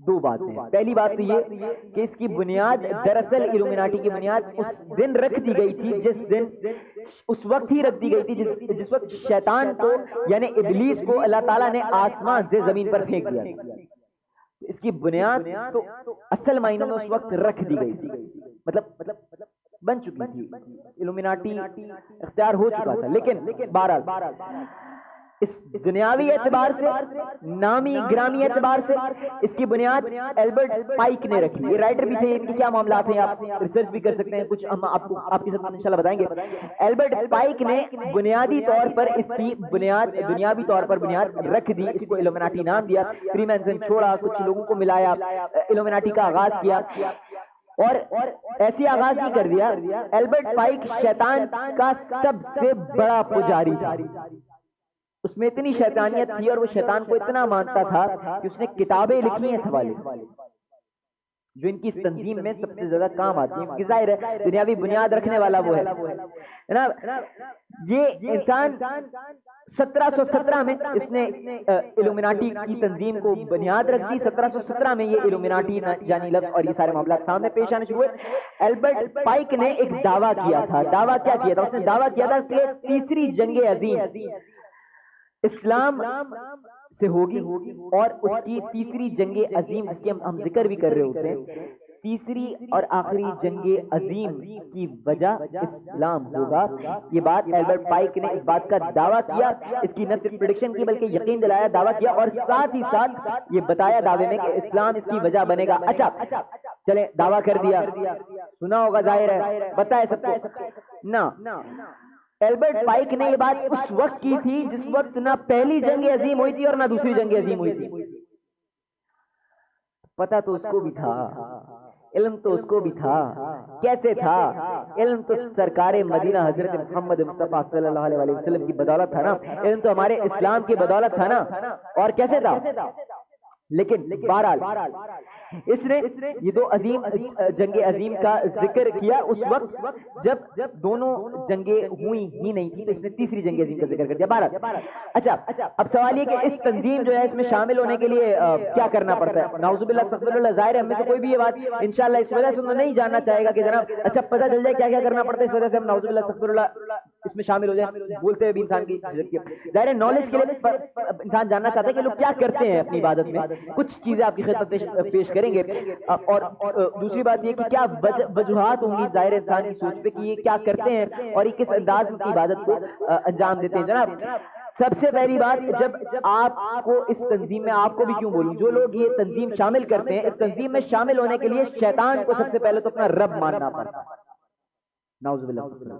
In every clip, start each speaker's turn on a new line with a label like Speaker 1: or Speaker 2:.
Speaker 1: دو باتیں ہیں. پہلی بات تو یہ کہ اس کی بنیاد دراصل الومناٹی کی بنیاد اس دن رکھ دی گئی تھی جس دن اس وقت ہی رکھ دی گئی تھی جس وقت شیطان کو یعنی ابلیس کو اللہ تعالیٰ نے آسمان سے زمین پر پھینک دیا. اس کی بنیاد تو اصل معنوں میں اس وقت رکھ دی گئی تھی, مطلب بن چکی تھی, الومناٹی اختیار ہو چکا تھا. لیکن بہرحال اس دنیاوی اعتبار سے, نامی گرامی اعتبار سے اس کی بنیاد البرٹ پائک نے رکھی. یہ رائٹر بھی تھے, ان کی کیا معاملات ہیں آپ ریسرچ بھی کر سکتے ہیں, کچھ ہم آپ کی ساتھ انشاءاللہ بتائیں گے. البرٹ پائک نے بنیادی طور پر اس کی بنیاد دنیاوی طور پر بنیاد رکھ دی, اس کو الومناٹی نام دیا, فری مینسن چھوڑا, کچھ لوگوں کو ملایا, الومناٹی کا آغاز کیا. اور ایسی آغاز نہیں کر دیا. البرٹ پائک شیطان کا سب سے بڑا پجاری تھا. اس میں اتنی شیطانیت تھی اور وہ شیطان کو اتنا مانتا تھا کہ اس نے کتابیں لکھی ہیں اس حوالے جو ان کی تنظیم میں سب سے زیادہ کام آتی ہیں. ظاہر ہے دنیاوی بنیاد رکھنے والا وہ ہے جناب. یہ انسان 1717 میں اس نے الومناٹی کی تنظیم کو بنیاد رکھ دی. 1717 میں یہ الومناٹی جانی لفظ اور یہ سارے معاملات سامنے پیش آنے شروع ہوئے. البرٹ پائک نے ایک دعویٰ کیا تھا. دعویٰ کیا کیا تھا؟ اس نے دعویٰ کیا تھا کہ تیسری جنگ عظیم اسلام سے ہوگی اور اس کی تیسری جنگ عظیم جس کی ہم ذکر بھی کر رہے ہوتے ہیں, تیسری اور آخری جنگ عظیم کی وجہ اسلام ہوگا. یہ بات البرٹ پائک نے اس بات کا دعویٰ کیا, اس کی نہ صرف پریڈکشن کی بلکہ یقین دلایا, دعویٰ کیا اور ساتھ ہی ساتھ یہ بتایا دعوے میں کہ اسلام اس کی وجہ بنے گا. اچھا چلیں دعویٰ کر دیا, سنا ہوگا ظاہر ہے, بتائے سب کو نا. البرٹ پائک نے یہ بات اس وقت کی تھی جس وقت نہ پہلی جنگ عظیم ہوئی تھی اور نہ دوسری جنگ عظیم ہوئی تھی. پتہ تو اس کو بھی تھا, علم تو اس کو بھی تھا. کیسے تھا علم؟ تو سرکار مدینہ حضرت محمد مصطفیٰ صلی اللہ علیہ وسلم کی بدولت تھا نا. علم تو ہمارے اسلام کی بدولت تھا نا. اور کیسے تھا؟ لیکن بہرحال اس نے یہ دو عظیم جنگ عظیم کا ذکر کیا اس وقت جب دونوں جنگیں ہوئی ہی نہیں تھی, تو اس نے تیسری جنگ عظیم کا ذکر کر دیا. بہرحال اچھا اب سوال یہ کہ اس تنظیم جو ہے اس میں شامل ہونے کے لیے کیا کرنا پڑتا ہے؟ نعوذ باللہ استغفر اللہ. ظاہر ہے ہم میں سے کوئی بھی یہ بات انشاءاللہ اس وجہ سے نہیں جاننا چاہے گا کہ جناب اچھا پتہ چل جائے کیا کیا کرنا پڑتا ہے, اس وجہ سے ہم نعوذ باللہ استغفر اللہ اس میں شامل ہو جائیں. بولتے ہوئے بھی انسان کی ظاہر ہے نالج کے لیے انسان جاننا چاہتا ہے کہ لوگ کیا کرتے ہیں اپنی عبادت میں. کچھ چیزیں آپ کی خدمت پیش کریں گے. اور دوسری بات یہ کہ کیا وجوہات ہوں گی ظاہر انسان کی سوچ پہ کہ یہ کیا کرتے ہیں اور یہ کس انداز میں عبادت کو انجام دیتے ہیں. جناب سب سے پہلی بات, جب آپ کو اس تنظیم میں, آپ کو بھی کیوں بولوں, جو لوگ یہ تنظیم شامل کرتے ہیں, اس تنظیم میں شامل ہونے کے لیے شیطان کو سب سے پہلے تو اپنا رب ماننا پڑتا ہے. نعوذ باللہ,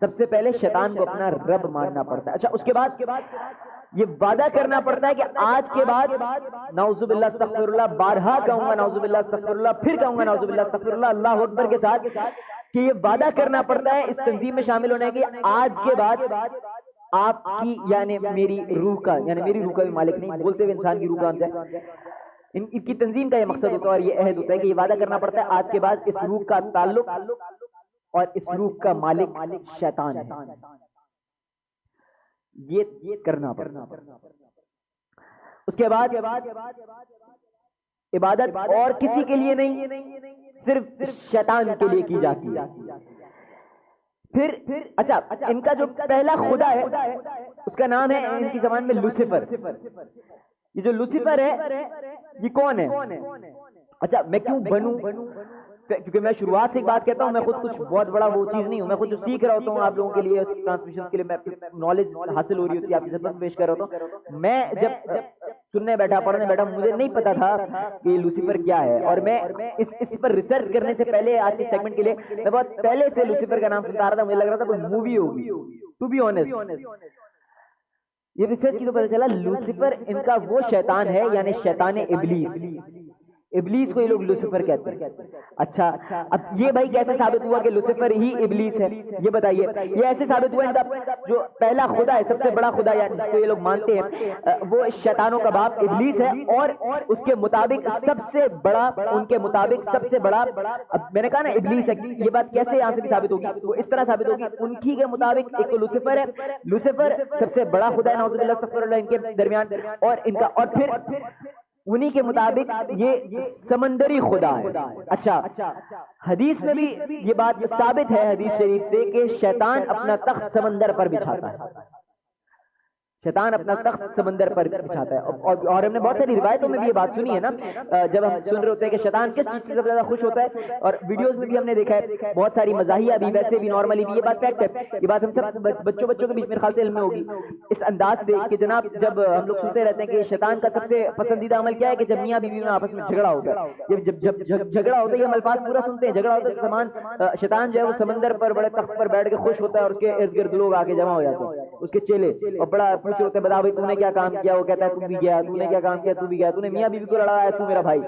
Speaker 1: سب سے پہلے شیطان کو اپنا رب ماننا پڑتا ہے. اچھا اس کے بعد یہ وعدہ کرنا پڑتا ہے کہ آج کے بعد نعوذ باللہ استغفر اللہ, بارہا کہوں گا نعوذ باللہ استغفر اللہ, پھر کہوں گا نعوذ باللہ استغفر اللہ, اللہ اکبر کے ساتھ, کہ یہ وعدہ کرنا پڑتا ہے اس تنظیم میں شامل ہونے کے آج کے بعد آپ کی یعنی میری روح کا بھی مالک نہیں, بولتے ہوئے انسان کی روح کا ہے. ان کی تنظیم کا یہ مقصد ہوتا ہے اور یہ عہد ہوتا ہے کہ یہ وعدہ کرنا پڑتا ہے آج کے بعد اس روح کا تعلق اور اس روح کا مالک شیطان ہے. یہ کرنا پڑنا. اس کے بعد عبادت اور کسی کے لیے نہیں, صرف شیطان کے لیے کی جاتی ہے. پھر اچھا ان کا جو پہلا خدا ہے اس کا نام ہے ان کی زبان میں لوسیفر. یہ جو لوسیفر ہے یہ کون ہے؟ اچھا میں کیوں بنوں؟ کیونکہ میں شروعات سے ایک بات کہتا ہوں, میں خود کچھ بہت بڑا وہ چیز نہیں ہوں, میں خود جو سیکھ رہا ہوتا ہوں آپ لوگوں کے لیے ٹرانسمیشن کے لیے, میں نالج حاصل ہو رہی ہوتی ہے, آپ کی خدمت پیش کر رہا ہوں. میں جب سننے بیٹھا, پڑھنے بیٹھا, مجھے نہیں پتا تھا کہ لوسیفر کیا ہے, اور میں اس پر ریسرچ کرنے سے پہلے آج کے سیگمنٹ کے لیے میں بہت پہلے سے لوسیفر کا نام سنتا رہا تھا, مجھے لگ رہا تھا کوئی مووی ہوگی. ٹو بی آنیسٹ یہ ریسرچ کی تو پتہ چلا لوسیفر ان کا وہ شیطان ہے, یعنی شیطان ابلیس. ابلیس کو یہ لوگ لوسیفر کہتے ہیں. اچھا اب یہ بھائی کیسے ثابت ہوا کہ لوسیفر ہی ابلیس ہے؟ یہ بتائیے. یہ ایسے ثابت ہوا ان کا جو پہلا خدا ہے, سب سے بڑا خدا ہے جس کو یہ لوگ مانتے ہیں, وہ شیطانوں کا باپ ابلیس ہے, اور اس کے مطابق سب سے بڑا, ان کے مطابق سب سے بڑا, اب میں نے کہا نا ابلیس ہے, یہ بات کیسے یہاں سے بھی ثابت ہوگی؟ وہ اس طرح ثابت ہوگی ان کی کے مطابق ایک تو لوسیفر ہے, لوسیفر سب سے بڑا خدا ہے نعوذ باللہ استغفر اللہ ان کے درمیان, اور ان کا, اور پھر انہی کے مطابق یہ سمندری خدا ہے. اچھا حدیث میں بھی یہ بات ثابت ہے حدیث شریف سے کہ شیطان اپنا تخت سمندر پر بچھاتا ہے. شیطان اپنا تخت سمندر پر بچھاتا ہے. اور ہم نے بہت ساری روایتوں میں بھی یہ بات سنی ہے نا, جب ہم سن رہے ہوتے ہیں کہ شیطان کس چیز سے سب سے زیادہ خوش ہوتا ہے, اور ویڈیوز میں بھی ہم نے دیکھا ہے بہت ساری مزاحیہ بھی, ویسے بھی نارملی بھی, یہ بات فیکٹ ہے. یہ بات ہم سب بچوں کے بیچ میرے خیال سے علم میں ہوگی اس انداز سے کہ جناب جب ہم لوگ سنتے رہتے ہیں کہ شیطان کا سب سے پسندیدہ عمل کیا ہے کہ جب میاں بیوی میں آپس میں جھگڑا ہوتا ہے, جب جھگڑا ہوتا ہے, یہ ہم الفاظ پورا سنتے ہیں, جھگڑا ہوتا ہے سامان, شیطان جو ہے وہ سمندر پر بڑے تخت پر بیٹھ کے خوش ہوتا ہے اور اس کے ارد گرد لوگ آ کے جمع ہو جاتے ہیں, اس کے چیلے, اور بڑا پوچھ رہے ہوتے ہیں بتا بھائی تم نے کیا کام کیا, وہ کہتا ہے تم بھی گیا, تم نے کیا کام کیا, تو بھی گیا, تو نے میاں بیوی کو لڑایا, تو میرا بھائی.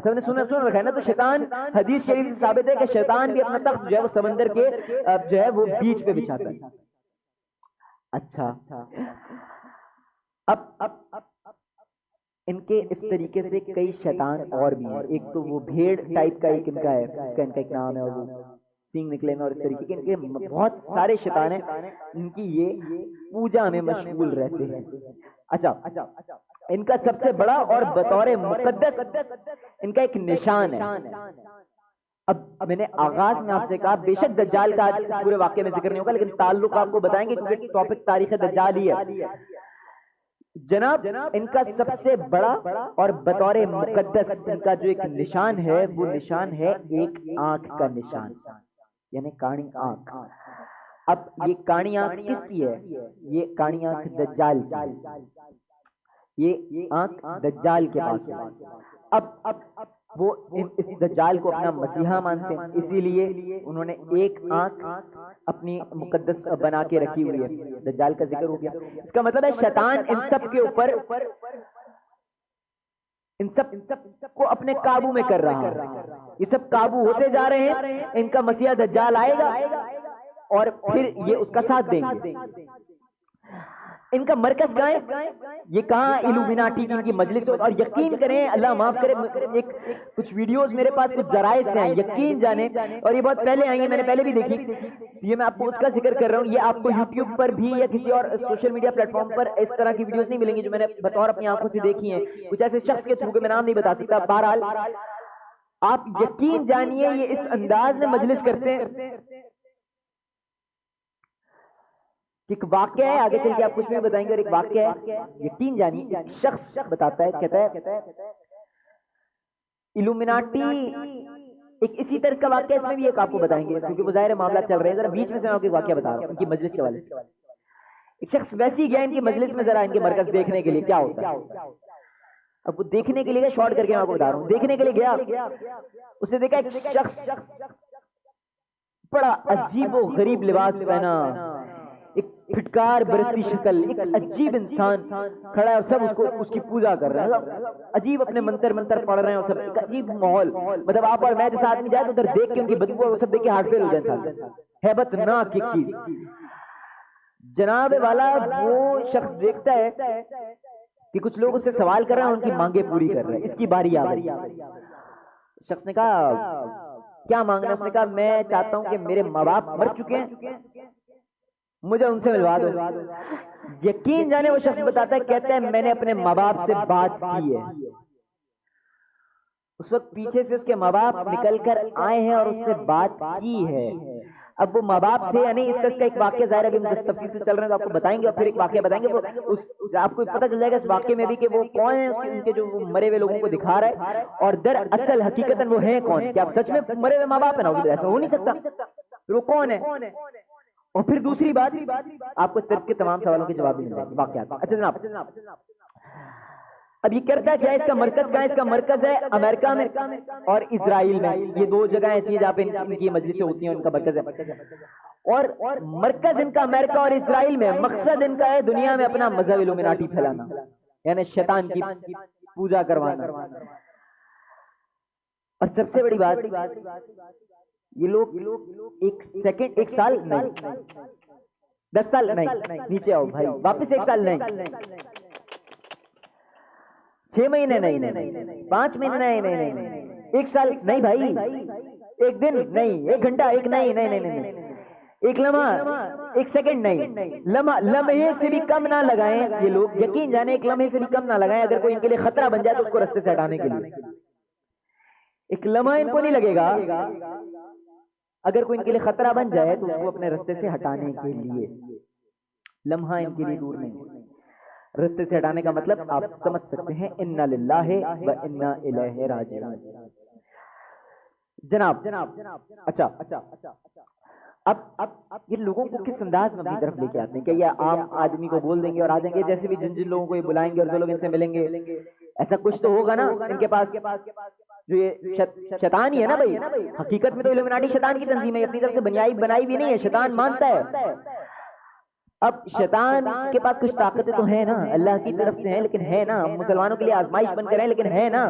Speaker 1: سب نے سن رکھا ہے نا. تو شیطان حدیث شریف سے ثابت ہے کہ شیطان بھی اپنا تخت جو ہے وہ سمندر کے جو ہے وہ بیچ پہ بچھاتا ہے. اچھا اب ان کے اس طریقے سے کئی شیطان اور بھی ہیں. ایک تو وہ بھیڑ ٹائپ کا ایک ان کا ہے, اس کا ان کا ایک نام ہے, اور وہ سینگ نکلے میں, اور اس طریقے کے ان کے بہت سارے شیطان ہیں. ان کی یہ پوجا میں مشغول رہتے ہیں. اچھا ان کا سب سے بڑا اور بطور مقدس ان کا ایک نشان ہے. اب میں نے آغاز میں آپ سے کہا بے شک دجال کا آج پورے واقعے میں ذکر نہیں ہوگا, لیکن تعلق آپ کو بتائیں گے کیونکہ ٹاپک تاریخ دجال ہی ہے. جناب ان کا سب سے بڑا اور بطور مقدس ان کا جو ایک نشان ہے وہ نشان ہے ایک آنکھ کا نشان, یعنی کاڑی آنکھ. اب یہ کاڑی آنکھ کس کی ہے؟ یہ کاڑی آنکھ دجال کی ہے. یہ آنکھ دجال کے پاس ہے. اب وہ اس دجال کو اپنا مسیحا مانتے ہیں, اسی لیے انہوں نے ایک آنکھ اپنی مقدس بنا کے رکھی ہوئی ہے. دجال کا ذکر ہو گیا. اس کا مطلب ہے شیطان ان سب کے اوپر ان سب کو اپنے قابو میں کر رہا ہے. یہ سب قابو ہوتے جا رہے ہیں. ان کا مسیح دجال آئے گا اور پھر یہ اس کا ساتھ دیں گے. ان کا مرکز کہاں ہے؟ یہ کہاں الومیناٹی کی ان کی مجلس. اور یقین کریں, اللہ معاف کرے, کچھ ویڈیوز میرے پاس کچھ ذرائع سے ہیں, یقین جانیں, اور یہ بہت پہلے آئی ہیں, میں نے پہلے بھی دیکھی. یہ میں آپ کو اس کا ذکر کر رہا ہوں. یہ آپ کو یوٹیوب پر بھی یا کسی اور سوشل میڈیا پلیٹ فارم پر اس طرح کی ویڈیوز نہیں ملیں گی جو میں نے بطور اپنی آنکھوں سے دیکھی ہیں. کچھ ایسے شخص کے تھرو کے میں نام نہیں بتا سکتا. بہرحال آپ یقین جانیے یہ اس انداز میں مجلس کرتے ہیں. ایک واقعہ ہے, آگے چل کے آپ کچھ بھی بتائیں گے, اور ایک واقعہ ہے, یقین جانیے. ایک شخص بتاتا ہے, کہتا ہے الومیناٹی ایک اسی طرح کا واقعہ اس میں بھی ایک آپ کو بتائیں گے کیونکہ وہ ظاہر معاملات چل رہے ہیں. ذرا بیچ میں سے میں آپ کو واقعہ بتا رہا ہوں ان کی مجلس کے والے. ایک شخص ویسے ہی گیا ان کی مجلس میں ذرا ان کے مرکز دیکھنے کے لیے کیا ہوتا ہے. اب وہ دیکھنے کے لیے شارٹ کر کے میں آپ کو بتا رہا ہوں. دیکھنے کے لیے گیا, اس نے دیکھا ایک شخص بڑا عجیب و غریب لباس پہنا, ایک پھٹکار برستی شکل, ایک عجیب انسان کھڑا ہے, اور سب اس کی پوجا کر رہے ہیں. عجیب اپنے منتر پڑھ رہے ہیں, اور سب ایک عجیب ماحول. مطلب آپ اور میں جیسے آدمی جائے تو ادھر دیکھ کے ان کی بدبو اور سب دیکھ کے ہارٹ فیل ہو جائے. ہیبت ناک ایک چیز. جناب والا وہ شخص دیکھتا ہے کہ کچھ لوگ اس سے سوال کر رہے ہیں, ان کی مانگیں پوری کر رہے ہیں. اس کی باری آ گئی. شخص نے کہا کیا مانگنا؟ اس نے کہا میں چاہتا ہوں کہ میرے ماں باپ مر چکے ہیں, مجھے ان سے ملوا دو. یقین جانے وہ شخص بتاتا ہے, کہتا ہے میں نے اپنے ماں باپ سے بات کی ہے. اس وقت پیچھے سے اس کے ماں باپ نکل کر آئے ہیں اور اس سے بات کی ہے. اب وہ ماں باپ تھے یا نہیں, اس کا ایک واقعہ ظاہر ہے ابھی تفصیل سے چل رہے ہیں تو آپ کو بتائیں گے, اور پھر ایک واقعہ بتائیں گے. وہ آپ کو پتہ چل جائے گا اس واقعے میں بھی کہ وہ کون ہیں, ان کے جو مرے ہوئے لوگوں کو دکھا رہا ہے, اور در اصل حقیقت وہ ہیں کون. کیا سچ میں مرے ہوئے ماں باپ ہیں؟ نا ایسا ہو نہیں سکتا. وہ کون ہے؟ اور پھر دوسری بات, آپ کو اس طرح کے تمام سوالوں کے جواب بھی مل جائیں گے واقعات. اچھا جناب, اب یہ کرتا کیا ہے, اس کا مرکز کہاں ہے؟ اس کا مرکز ہے امریکہ میں اور اسرائیل میں. یہ دو جگہیں ایسی ہیں جہاں پہ ان کی مجلسیں ہوتی ہیں, ان کا مرکز ہے. اور مرکز ان کا امریکہ اور اسرائیل میں. مقصد ان کا ہے دنیا میں اپنا مذہب الومیناٹی پھیلانا, یعنی شیطان کی پوجا کروانا. اور سب سے بڑی بات, یہ لوگ ایک سیکنڈ, ایک سال نہیں, 10 سال نہیں, نیچے آؤ بھائی, واپس 1 سال نہیں, 6 مہینے نہیں, 5 مہینے نہیں, 1 سال نہیں بھائی, 1 دن نہیں, 1 گھنٹہ ایک نہیں, ایک لمحہ، ایک سیکنڈ نہیں، لمحے سے بھی کم نہ لگائیں یہ لوگ، یقین جانے ایک لمحے سے بھی کم نہ لگائیں اگر کوئی ان کے لیے خطرہ بن جائے تو اس کو رستے سے ہٹانے کے لیے۔ ایک لمحہ ان کو نہیں لگے گا اگر کوئی ان کے لیے خطرہ بن جائے تو اس کو اپنے رستے سے ہٹانے کے لیے، لمحہ ان کے لیے دور نہیں۔ رستے سے ہٹانے کا مطلب آپ سمجھ سکتے ہیں، انا للہ و انا الیہ راجعون۔ جناب اچھا اب یہ لوگوں کو کس انداز میں اپنی طرف لے کے آتے ہیں؟ کہ یہ عام آدمی کو بول دیں گے اور آ جائیں گے، جیسے بھی جن لوگوں کو یہ بلائیں گے اور جو لوگ ان سے ملیں گے، ایسا کچھ تو ہوگا نا ان کے پاس، جو یہ شیطان ہی ہے نا بھائی، حقیقت میں تو الومناٹی شیطان کی تنظیم ہے، اپنی طرف سے بنائی بھی نہیں ہے، شیطان مانتا ہے۔ اب شیطان کے پاس کچھ طاقتیں تو ہیں نا، اللہ کی طرف سے ہیں، لیکن ہے نا مسلمانوں کے لیے آزمائش بن کر ہیں، لیکن ہے نا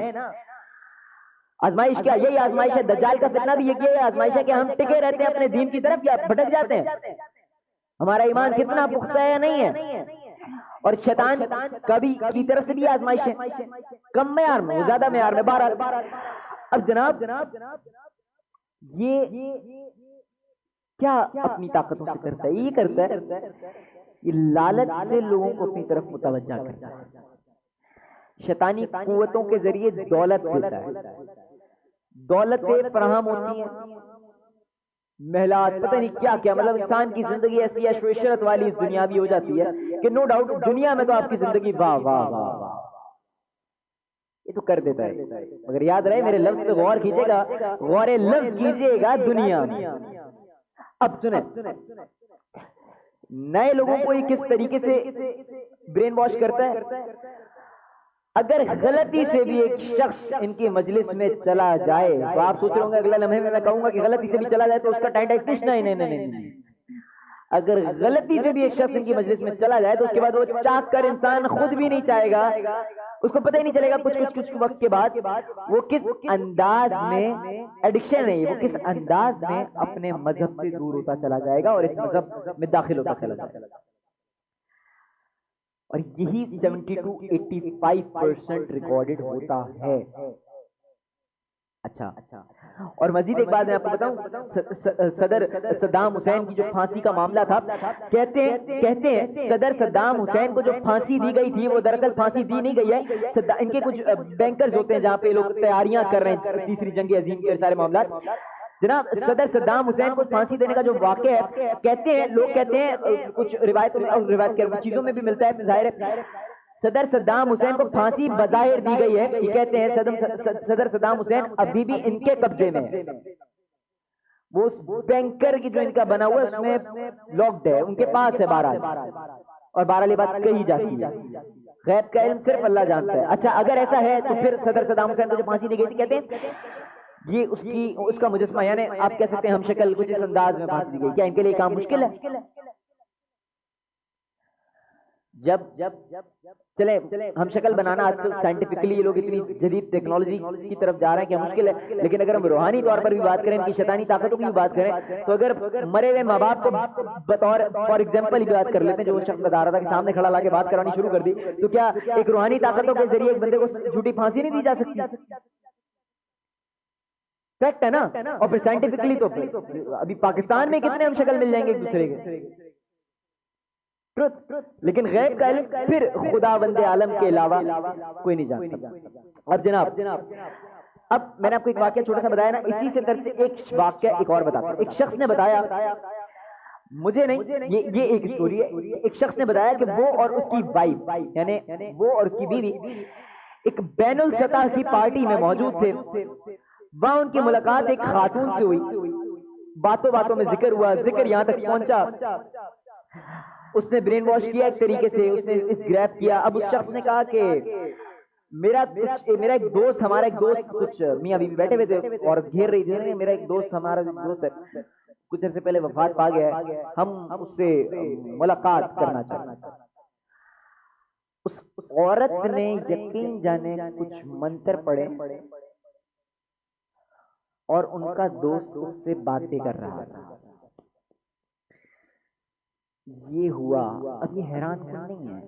Speaker 1: آزمائش کیا؟ یہی آزمائش ہے، دجال کا فتنہ بھی یہ آزمائش ہے کہ ہم ٹکے رہتے ہیں اپنے دین کی طرف یا بھٹک جاتے ہیں، ہمارا ایمان کتنا پختہ ہے یا نہیں ہے۔ اور شیطان کبھی کی طرف سے بھی آزمائش ہے، کم معیار میں، زیادہ معیار میں، بہرحال۔ اب جناب یہ کیا اپنی طاقتوں سے کرتا ہے؟ یہ کرتا ہے یہ لالچ سے لوگوں کو اپنی طرف متوجہ کرتا ہے، شیطانی قوتوں کے ذریعے دولت دیتا ہے، دولتیں فراہم ہوتی ہیں، محلات، پتہ نہیں کیا کیا، مطلب انسان کی زندگی ایسی عیش و عشرت والی اس دنیا بھی ہو جاتی ہے کہ نو ڈاؤٹ دنیا میں تو آپ کی زندگی واہ واہ واہ واہ یہ تو کر دیتا ہے، مگر یاد رہے میرے لفظ پہ غور کیجیے گا، غور لفظ کیجیے گا دنیا میں۔ اب سنیں نئے لوگوں کو یہ کس طریقے سے برین واش کرتا ہے؟ اگر غلطی سے بھی ایک شخص ان کی مجلس میں چلا جائے تو آپ سوچ رہے ہوں گے اگلے لمحے میں کہوں گا کہ غلطی سے بھی چلا جائے تو اس کا ٹائم ٹائپسٹ نہیں، اگر غلطی سے بھی ایک شخص ان کی مجلس میں چلا جائے تو اس کے بعد وہ چاک کر انسان خود بھی نہیں چاہے گا، اس کو پتہ ہی نہیں چلے گا کچھ وقت کے بعد وہ کس انداز میں ایڈکشن نہیں، وہ کس انداز میں اپنے مذہب سے دور ہوتا چلا جائے گا اور اس مذہب میں داخل ہوتا چلا جائے گا۔ اور یہی 70 to 85% ریکارڈڈ ہوتا ہے۔ اچھا اور مزید ایک بات میں آپ کو بتاؤں، صدر صدام حسین کی جو پھانسی کا معاملہ تھا، کہتے ہیں صدر صدام حسین کو جو پھانسی دی گئی تھی وہ دراصل پھانسی دی نہیں گئی ہے، ان کے کچھ بینکرز ہوتے ہیں جہاں پہ لوگ تیاریاں کر رہے ہیں تیسری جنگ عظیم کے سارے معاملات۔ جناب صدر صدام حسین کو پھانسی دینے کا جو واقعہ ہے، کہتے ہیں لوگ کہتے ہیں کچھ روایت چیزوں میں بھی ملتا ہے، ظاہر ہے صدر صدام حسین کو پھانسی بظاہر دی گئی ہے، یہ کہتے ہیں صدر صدام حسین ابھی بھی ان کے قبضے میں ہے، وہ بینکر کی جو ان کا بنا ہوا ہے اس میں لاکڈ ہے، ان کے پاس ہے بہرحال، اور بہرحال یہ بات کہی جاتی ہے، غیب کا علم صرف اللہ جانتا ہے۔ اچھا اگر ایسا ہے تو پھر صدر صدام حسین کو جو پھانسی دی گئی تھی، کہتے ہیں یہ اس کا مجسمہ، یعنی آپ کہہ سکتے ہیں ہم شکل کچھ اس انداز میں پھانسی دی گئی، کیا ان کے لیے کام مشکل ہے؟ جب چلے ہم شکل بنانا آج کل سائنٹیفکلی یہ لوگ اتنی جدید ٹیکنالوجی کی طرف جا رہے ہیں کہ مشکل ہے، لیکن اگر ہم روحانی طور پر بھی بات کریں، ان کی شیطانی طاقتوں کی بھی بات کریں، تو اگر مرے ہوئے ماں باپ کو بطور فار ایگزامپل ہی بات کر لیتے ہیں، جو شخص بتا رہا تھا کہ سامنے کھڑا لا کے بات کرانی شروع کر دی، تو کیا ایک روحانی طاقتوں کے ذریعے ایک بندے کو جھوٹی پھانسی نہیں دی جا سکتی؟ فیکٹ ہے نا۔ اور پھر سائنٹیفکلی تو ابھی پاکستان میں کتنے ہم شکل مل جائیں گے ایک دوسرے کے، لیکن غیب کا علم پھر خدا بند عالم کے علاوہ کوئی نہیں جانتا۔ اور جناب اب میں نے آپ کو ایک واقعہ چھوٹا سا بتایا نا، اسی سے طرف سے ایک واقعہ ایک اور بتاتا ہوں۔ ایک شخص نے بتایا، مجھے نہیں، یہ ایک سٹوری ہے، ایک شخص نے بتایا کہ وہ اور اس کی وائف، یعنی وہ اور اس کی بیوی ایک بین السطح کی پارٹی میں موجود تھے، وہاں ان کی ملاقات ایک خاتون سے ہوئی، باتوں باتوں میں ذکر ہوا، ذکر یہاں تک پہنچا، اس نے برین واش کیا ایک طریقے سے، اس نے اس گریب کیا۔ اب اس شخص نے کہا کہ میرا ایک دوست، ہمارا ایک دوست، کچھ میاں بیوی بیٹھے ہوئے تھے اور گھیر رہی تھی، میرا ایک دوست، ہمارا دوست ہے، کچھ عرصے پہلے وفات پا گیا ہے، ہم اس سے ملاقات کرنا چاہتے ہیں۔ اس عورت نے یقین جانے کچھ منتر پڑھے اور ان کا دوست اس سے باتیں کر رہا تھا۔ یہ ہوا، اب یہ حیران کن نہیں ہے۔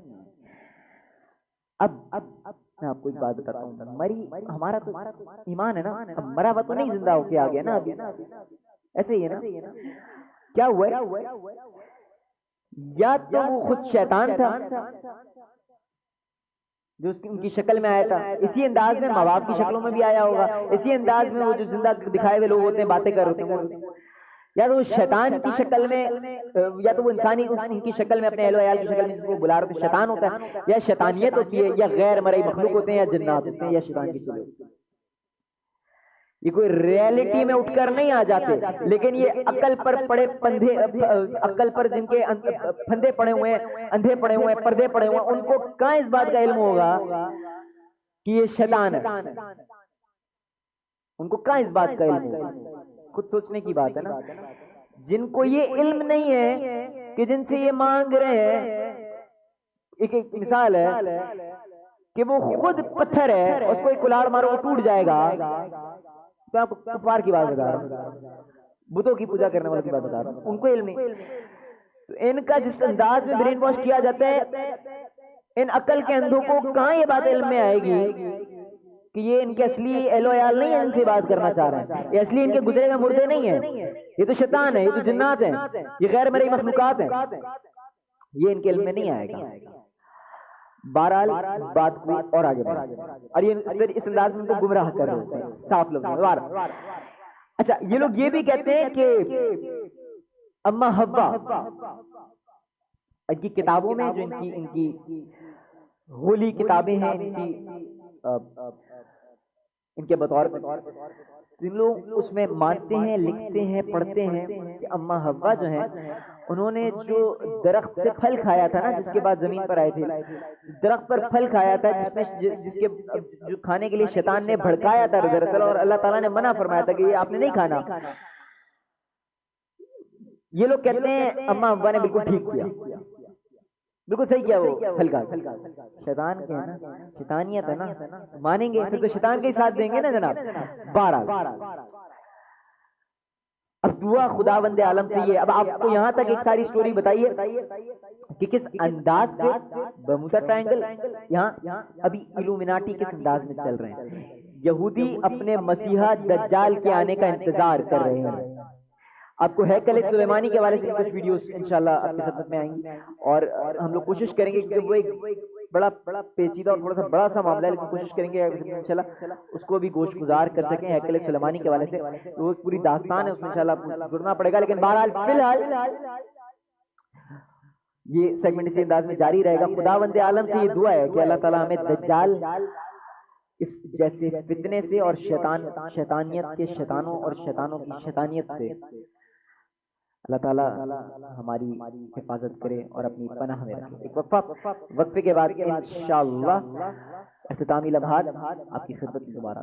Speaker 1: اب میں آپ کو ایک بات بتاتا ہوں، ہمارا تو ایمان ہے نا، اب مرا ہوا تو نہیں زندہ ہو کے آ گیا نا، ابھی ایسے ہی ہے نا۔ کیا ہوا ہے؟ یا تو وہ خود شیطان تھا جو ان کی شکل میں آیا تھا، اسی انداز میں ماں باپ کی شکلوں میں بھی آیا ہوگا، اسی انداز میں وہ جو زندہ دکھائے ہوئے لوگ ہوتے ہیں باتیں کر رہے ہوتے ہیں، یا تو وہ شیطان کی شکل میں، یا تو وہ انسانی ان کی شکل میں اپنے اہل و عیال کی شکل میں جس کو بلا رہے ہیں شیطان ہوتا ہے، یا شیطانیت ہوتی ہے، یا غیر مرئی مخلوق ہوتے ہیں، یا جنات ہوتے ہیں، یا شیطان کی چیزیں ہوتی ہیں۔ یہ کوئی ریالٹی میں اٹھ کر نہیں آ جاتے، لیکن یہ عقل پر پڑے پندھے، عقل پر جن کے پھندے پڑے ہوئے ہیں، اندھے پڑے ہوئے ہیں، پردے پڑے ہوئے ہیں، ان کو کہاں اس بات کا علم ہوگا کہ یہ شیطان ہے؟ ان کو کہاں اس بات کا علم ہوگا؟ خود سوچنے کی بات ہے نا۔ جن کو یہ علم نہیں ہے کہ جن سے یہ مانگ رہے ہیں، ایک مثال ہے کہ وہ خود پتھر ہے، اس کو ایک کلاڑ مارو وہ ٹوٹ جائے گا، تو آپ کفار کی بات بتا رہا ہوں، بتوں کی پوجا کرنے والوں کی بات بتا رہا ہوں، ان کو علم نہیں۔ تو ان کا جس انداز میں برین واش کیا جاتا ہے، ان عقل کے اندھوں کو کہاں یہ بات علم میں آئے گی کہ یہ ان کے اصلی اہل و عیال نہیں ہے، ان سے بات کرنا چاہ رہے ہیں، یہ اصلی ان کے گزرے ہوئے مردے نہیں ہیں، یہ تو شیطان ہے، یہ تو جنات ہیں، یہ غیر مرئی مخلوقات ہیں، یہ ان کے علم میں نہیں آئے گا۔ بہرحال بات کو اور آگے بڑھا، اور یہ اس انداز میں ان کو گمراہ کر رہے ہیں صاف لفظوں میں۔ اچھا، یہ لوگ یہ بھی کہتے ہیں کہ اما حوا ان کی کتابوں میں، جو ان کی ہولی کتابیں ہیں، ان کے بطور جن لوگ اس میں مانتے ہیں، لکھتے ہیں، پڑھتے ہیں کہ اما حوا جو ہیں، انہوں نے جو درخت سے پھل کھایا تھا نا، جس کے بعد زمین پر آئے تھے، درخت پر پھل کھایا تھا جس کے جو کھانے کے لیے شیطان نے بھڑکایا تھا دراصل، اور اللہ تعالیٰ نے منع فرمایا تھا کہ یہ آپ نے نہیں کھانا۔ یہ لوگ کہتے ہیں اما حوا نے بالکل ٹھیک کیا، بالکل صحیح کیا، وہ پھل کھا شیطان کے ہے نا، شیطانیت ہے نا، مانیں گے پھر تو شیطان کے ہی ساتھ دیں گے نا جناب۔ بہرحال اب دعا خداوند عالم سے یہ، اب آپ کو یہاں تک ایک ساری سٹوری بتائیے کہ کس انداز سے برمودا ٹرائنگل یہاں ابھی الومناٹی کس انداز میں چل رہے ہیں، یہودی اپنے مسیحا دجال کے آنے کا انتظار کر رہے ہیں۔ آپ کو ہیکل سلیمانی کے حوالے سے کچھ ویڈیوز انشاءاللہ آپ کی خدمت میں آئیں گی، اور ہم لوگ کوشش کریں گے کہ وہ ایک بڑا پیچیدہ اور تھوڑا سا بڑا سا معاملہ ہے، لیکن کوشش کریں گے انشاءاللہ اس کو بھی گوشت گزار کر سکیں ہیکل سلیمانی کے حوالے سے۔ وہ پوری داستان ہے، اس میں انشاءاللہ گزرنا پڑے گا، لیکن بہرحال فی الحال یہ سیگمنٹ اسی انداز میں جاری رہے گا۔ خداوند عالم سے یہ دعا ہے کہ اللہ تعالیٰ ہمیں دجال اس جیسے فتنے سے اور شیطانیت کے شیطانوں اور شیطانوں کی شیطانیت سے اللہ تعالیٰ ہماری حفاظت کرے اور اپنی پناہ میں رکھے۔ ایک وقفے کے بعد انشاءاللہ اختتامی لمحات آپ کی خدمت میں دوبارہ